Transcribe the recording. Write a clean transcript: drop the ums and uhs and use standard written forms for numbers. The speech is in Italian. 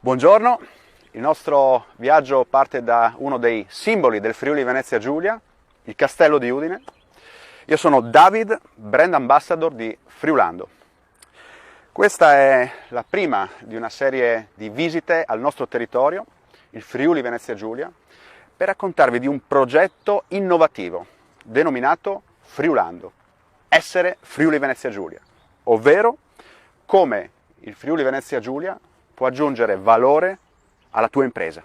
Buongiorno, il nostro viaggio parte da uno dei simboli del Friuli Venezia Giulia, il Castello di Udine. Io sono David, brand ambassador di Friulando. Questa è la prima di una serie di visite al nostro territorio, il Friuli Venezia Giulia, per raccontarvi di un progetto innovativo denominato Friulando, essere Friuli Venezia Giulia, ovvero come il Friuli Venezia Giulia può aggiungere valore alla tua impresa.